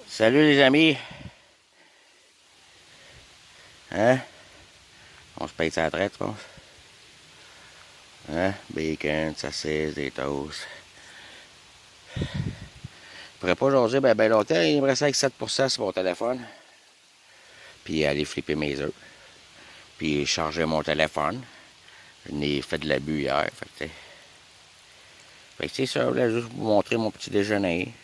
Salut les amis. Hein? On se paye sa traite, je pense. Hein? Bacon, saucisse, des toasts. Je pourrais pas jaser ben longtemps. Il me reste avec 7% sur mon téléphone. Puis aller flipper mes œufs. Puis charger mon téléphone. Je n'ai fait de l'abus hier. Fait que c'est ça, je voulais juste vous montrer mon petit déjeuner.